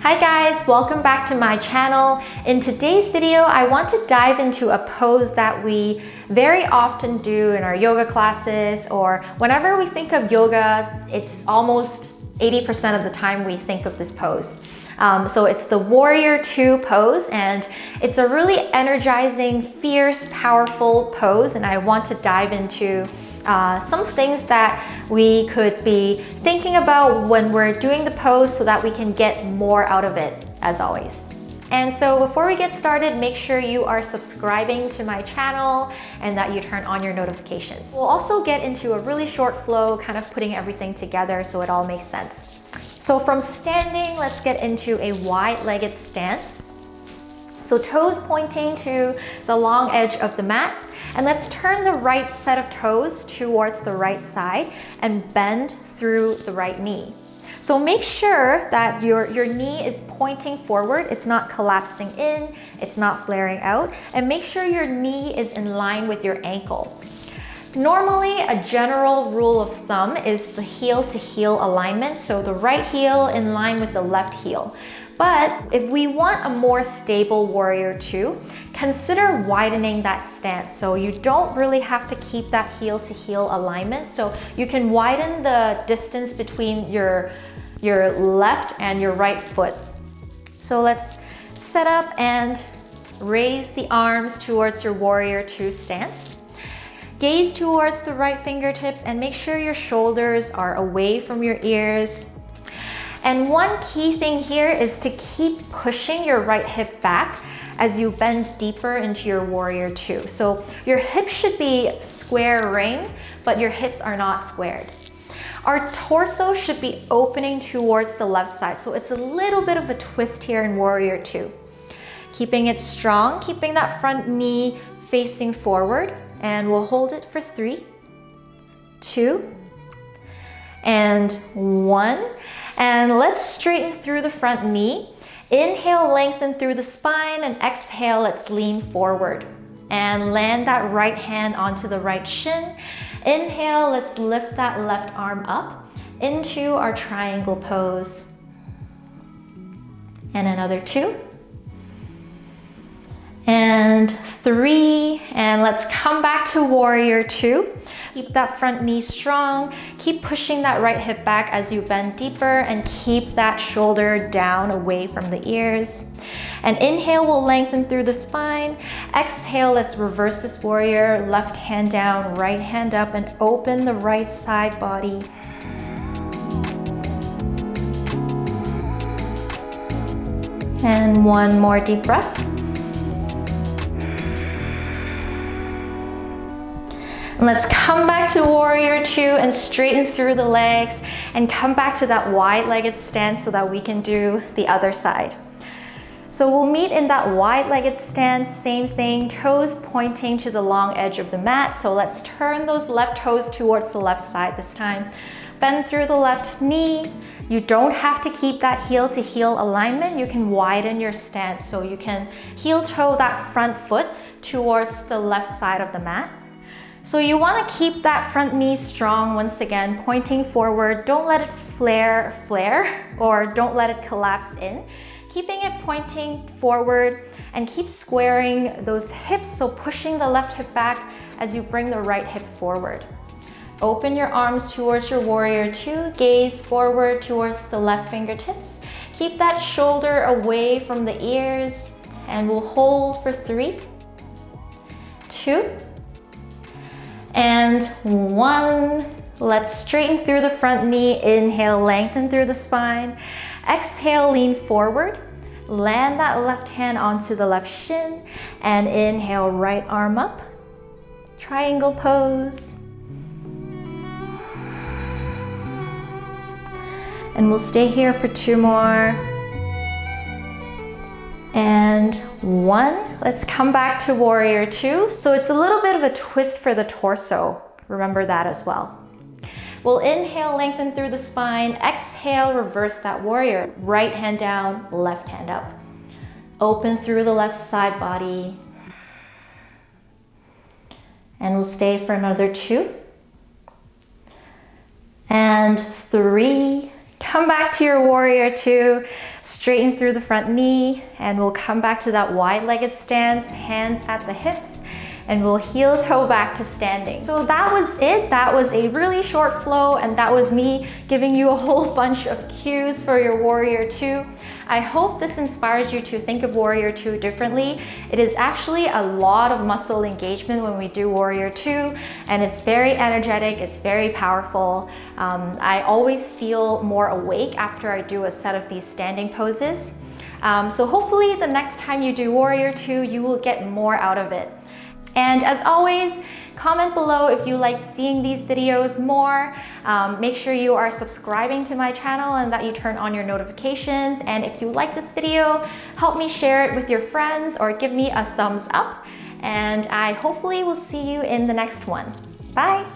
Hi guys, welcome back to my channel. In today's video, I want to dive into a pose that we very often do in our yoga classes, or whenever we think of yoga, it's almost 80% of the time we think of this pose. So it's the Warrior Two pose, and it's a really energizing, fierce, powerful pose, and I want to dive into some things that we could be thinking about when we're doing the pose so that we can get more out of it, as always. And so before we get started, make sure you are subscribing to my channel and that you turn on your notifications. We'll also get into a really short flow, kind of putting everything together so it all makes sense. So from standing, let's get into a wide-legged stance. So toes pointing to the long edge of the mat. And let's turn the right set of toes towards the right side and bend through the right knee. So make sure that your knee is pointing forward. It's not collapsing in, it's not flaring out. And make sure your knee is in line with your ankle. Normally, a general rule of thumb is the heel to heel alignment. So the right heel in line with the left heel. But if we want a more stable Warrior Two, consider widening that stance. So you don't really have to keep that heel to heel alignment. So you can widen the distance between your left and your right foot. So let's set up and raise the arms towards your Warrior Two stance. Gaze towards the right fingertips and make sure your shoulders are away from your ears. And one key thing here is to keep pushing your right hip back as you bend deeper into your Warrior Two. So your hips should be square ring, but your hips are not squared. Our torso should be opening towards the left side. So it's a little bit of a twist here in Warrior Two. Keeping it strong, keeping that front knee facing forward. And we'll hold it for 3, 2, and 1. And let's straighten through the front knee. Inhale, lengthen through the spine, and exhale, let's lean forward. And land that right hand onto the right shin. Inhale, let's lift that left arm up into our triangle pose. And another 2. And 3, and let's come back to Warrior Two. Keep that front knee strong, keep pushing that right hip back as you bend deeper, and keep that shoulder down away from the ears. And inhale, we'll lengthen through the spine. Exhale, let's reverse this warrior, left hand down, right hand up, and open the right side body. And one more deep breath. Let's come back to Warrior Two and straighten through the legs and come back to that wide-legged stance so that we can do the other side. So we'll meet in that wide-legged stance, same thing, toes pointing to the long edge of the mat. So let's turn those left toes towards the left side this time. Bend through the left knee. You don't have to keep that heel to heel alignment. You can widen your stance so you can heel toe that front foot towards the left side of the mat. So you want to keep that front knee strong, once again, pointing forward. Don't let it flare, or don't let it collapse in. Keeping it pointing forward and keep squaring those hips, so pushing the left hip back as you bring the right hip forward. Open your arms towards your Warrior Two, gaze forward towards the left fingertips. Keep that shoulder away from the ears, and we'll hold for 3, 2, and 1. Let's straighten through the front knee. Inhale, lengthen through the spine. Exhale, lean forward. Land that left hand onto the left shin. And inhale, right arm up. Triangle pose. And we'll stay here for 2 more. And 1. Let's come back to Warrior Two. So it's a little bit of a twist for the torso. Remember that as well. We'll inhale, lengthen through the spine. Exhale, reverse that warrior. Right hand down, left hand up. Open through the left side body. And we'll stay for another 2. And 3, Come back to your warrior two, straighten through the front knee, and we'll come back to that wide-legged stance, hands at the hips, and we'll heel toe back to standing. So that was it. That was a really short flow, and that was me giving you a whole bunch of cues for your warrior two. I hope this inspires you to think of warrior two differently. It is actually a lot of muscle engagement when we do warrior two, and it's very energetic, it's very powerful. I always feel more awake after I do a set of these standing poses. So hopefully the next time you do warrior two, you will get more out of it. And as always, comment below if you like seeing these videos more. Make sure you are subscribing to my channel and that you turn on your notifications. And if you like this video, help me share it with your friends or give me a thumbs up. And I hopefully will see you in the next one. Bye!